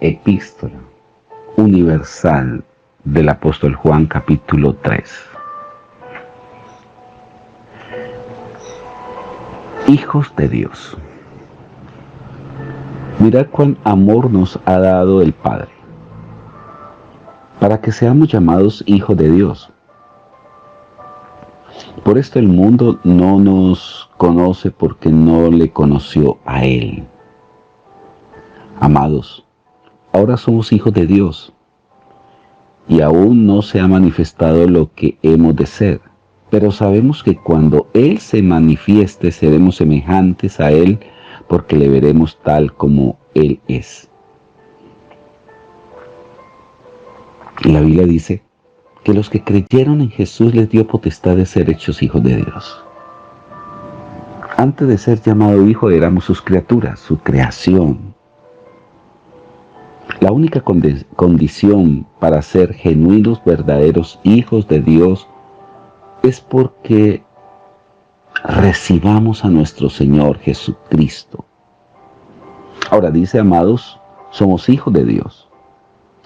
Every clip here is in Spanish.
epístola universal del apóstol Juan, capítulo 3. Hijos de Dios. Mirad cuán amor nos ha dado el Padre, para que seamos llamados hijos de Dios. Por esto el mundo no nos conoce porque no le conoció a Él. Amados, ahora somos hijos de Dios, y aún no se ha manifestado lo que hemos de ser, pero sabemos que cuando Él se manifieste seremos semejantes a Él, porque le veremos tal como Él es. Y la Biblia dice que los que creyeron en Jesús les dio potestad de ser hechos hijos de Dios. Antes de ser llamado hijo éramos sus criaturas, su creación. La única condición para ser genuinos, verdaderos hijos de Dios es porque recibamos a nuestro Señor Jesucristo. Ahora dice, amados, somos hijos de Dios.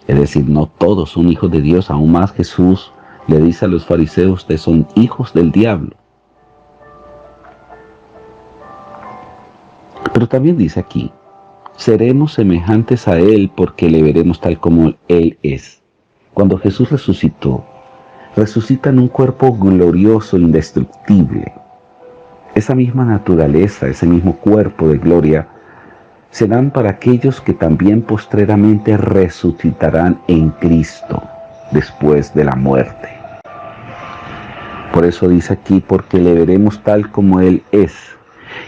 Es decir, no todos son hijos de Dios. Aún más Jesús le dice a los fariseos, ustedes son hijos del diablo. Pero también dice aquí, seremos semejantes a Él porque le veremos tal como Él es. Cuando Jesús resucitó, resucita en un cuerpo glorioso, indestructible. Esa misma naturaleza, ese mismo cuerpo de gloria, serán para aquellos que también postreramente resucitarán en Cristo después de la muerte. Por eso dice aquí, porque le veremos tal como Él es.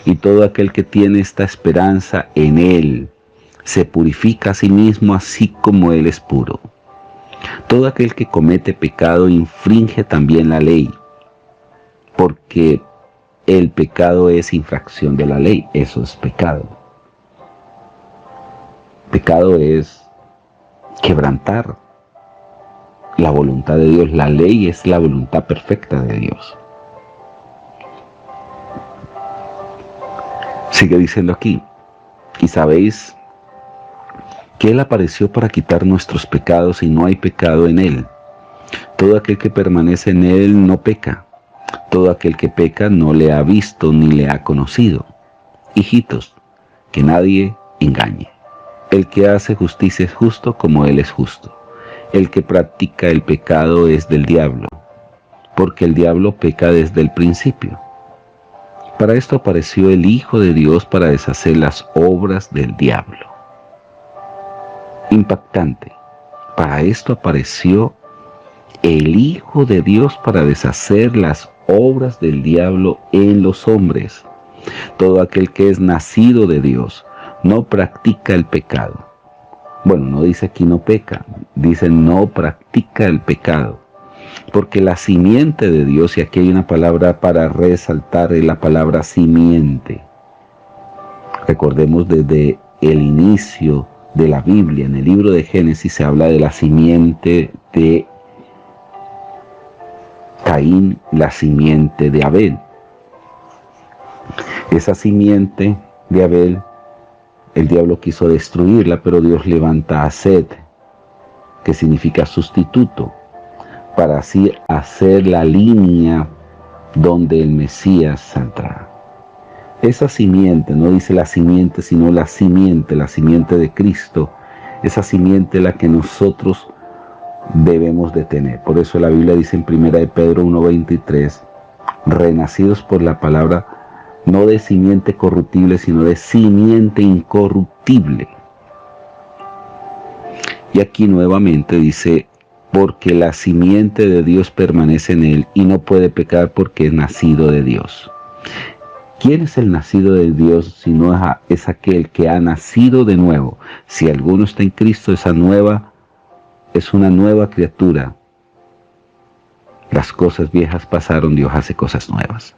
Y todo aquel que tiene esta esperanza en Él se purifica a sí mismo así como Él es puro. Todo aquel que comete pecado infringe también la ley, porque el pecado es infracción de la ley. Eso es pecado. Pecado es quebrantar la voluntad de Dios. La ley es la voluntad perfecta de Dios. Sigue diciendo aquí, y sabéis que Él apareció para quitar nuestros pecados y no hay pecado en Él. Todo aquel que permanece en Él no peca. Todo aquel que peca no le ha visto ni le ha conocido. Hijitos, que nadie engañe. El que hace justicia es justo como Él es justo. El que practica el pecado es del diablo, porque el diablo peca desde el principio. Para esto apareció el Hijo de Dios para deshacer las obras del diablo. Impactante. Para esto apareció el Hijo de Dios para deshacer las obras del diablo en los hombres. Todo aquel que es nacido de Dios no practica el pecado. Bueno, no dice aquí no peca, dice no practica el pecado. Porque la simiente de Dios, y aquí hay una palabra para resaltar, es la palabra simiente. Recordemos desde el inicio de la Biblia, en el libro de Génesis se habla de la simiente de Caín, la simiente de Abel. Esa simiente de Abel, el diablo quiso destruirla, pero Dios levanta a Set, que significa sustituto, para así hacer la línea donde el Mesías saldrá. Esa simiente, no dice la simiente, sino la simiente de Cristo, esa simiente es la que nosotros debemos de tener. Por eso la Biblia dice en 1 de Pedro 1:23, renacidos por la palabra, no de simiente corruptible, sino de simiente incorruptible. Y aquí nuevamente dice, porque la simiente de Dios permanece en él y no puede pecar porque es nacido de Dios. ¿Quién es el nacido de Dios si no es aquel que ha nacido de nuevo? Si alguno está en Cristo, es una nueva criatura. Las cosas viejas pasaron, Dios hace cosas nuevas.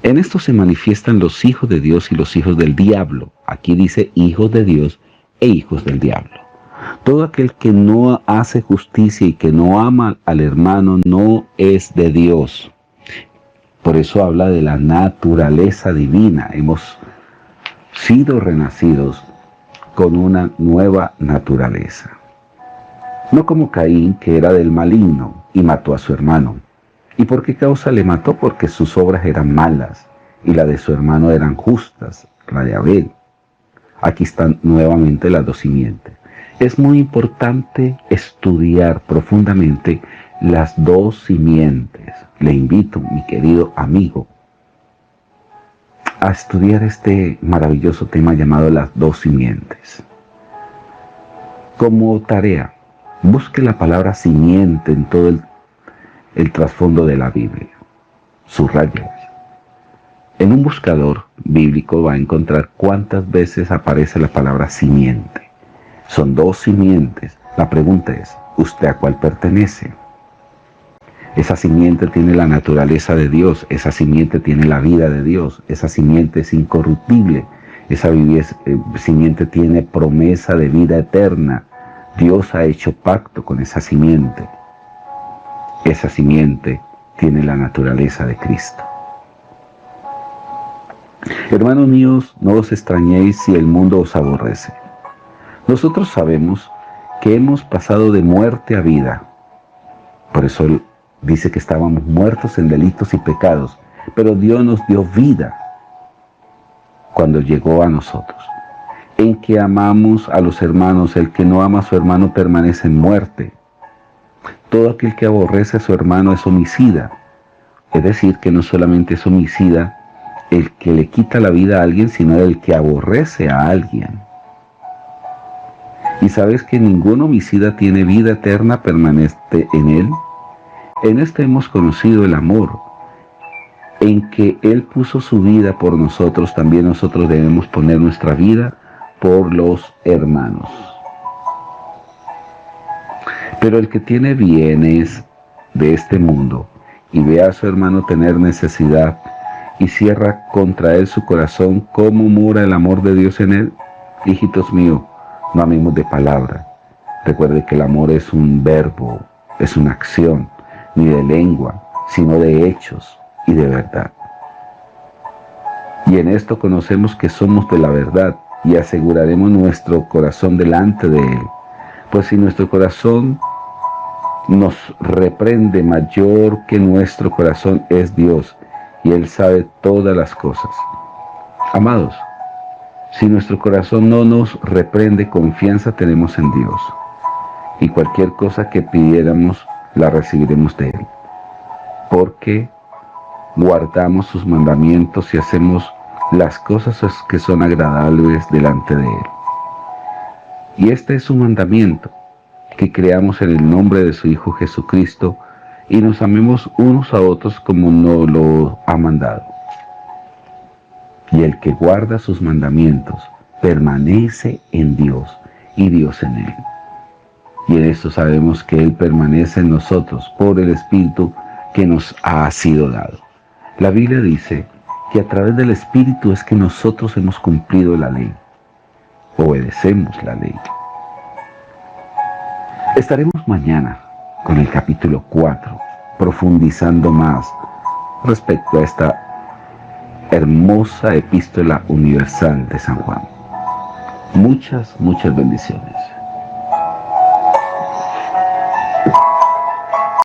En esto se manifiestan los hijos de Dios y los hijos del diablo. Aquí dice hijos de Dios e hijos del diablo. Todo aquel que no hace justicia y que no ama al hermano no es de Dios. Por eso habla de la naturaleza divina. Hemos sido renacidos con una nueva naturaleza. No como Caín, que era del maligno y mató a su hermano. ¿Y por qué causa le mató? Porque sus obras eran malas y la de su hermano eran justas, la de Abel. Aquí están nuevamente las dos simientes. Es muy importante estudiar profundamente las dos simientes. Le invito, mi querido amigo, a estudiar este maravilloso tema llamado las dos simientes. Como tarea, busque la palabra simiente en todo el trasfondo de la Biblia. Subrayela. En un buscador bíblico va a encontrar cuántas veces aparece la palabra simiente. Son dos simientes. La pregunta es, ¿usted a cuál pertenece? Esa simiente tiene la naturaleza de Dios, esa simiente tiene la vida de Dios, esa simiente es incorruptible, esa simiente tiene promesa de vida eterna. Dios ha hecho pacto con esa simiente. Esa simiente tiene la naturaleza de Cristo. Hermanos míos, no os extrañéis si el mundo os aborrece. Nosotros sabemos que hemos pasado de muerte a vida. Por eso dice que estábamos muertos en delitos y pecados, pero Dios nos dio vida cuando llegó a nosotros. En que amamos a los hermanos, el que no ama a su hermano permanece en muerte. Todo aquel que aborrece a su hermano es homicida. Es decir, que no solamente es homicida el que le quita la vida a alguien, sino el que aborrece a alguien. ¿Y sabes que ningún homicida tiene vida eterna permanente en él? En este hemos conocido el amor, en que Él puso su vida por nosotros, también nosotros debemos poner nuestra vida por los hermanos. Pero el que tiene bienes de este mundo y ve a su hermano tener necesidad y cierra contra él su corazón, ¿cómo mora el amor de Dios en él? Hijitos míos, no amemos de palabra. Recuerde que el amor es un verbo, es una acción, ni de lengua, sino de hechos y de verdad. Y en esto conocemos que somos de la verdad y aseguraremos nuestro corazón delante de Él. Pues si nuestro corazón nos reprende, mayor que nuestro corazón es Dios, y Él sabe todas las cosas. Amados, si nuestro corazón no nos reprende, confianza tenemos en Dios, y cualquier cosa que pidiéramos la recibiremos de Él, porque guardamos sus mandamientos y hacemos las cosas que son agradables delante de Él. Y este es su mandamiento, que creamos en el nombre de su Hijo Jesucristo y nos amemos unos a otros como nos lo ha mandado. Y el que guarda sus mandamientos permanece en Dios y Dios en él. Y en esto sabemos que Él permanece en nosotros por el Espíritu que nos ha sido dado. La Biblia dice que a través del Espíritu es que nosotros hemos cumplido la ley, obedecemos la ley. Estaremos mañana con el capítulo 4, profundizando más respecto a esta hermosa epístola universal de San Juan. Muchas bendiciones.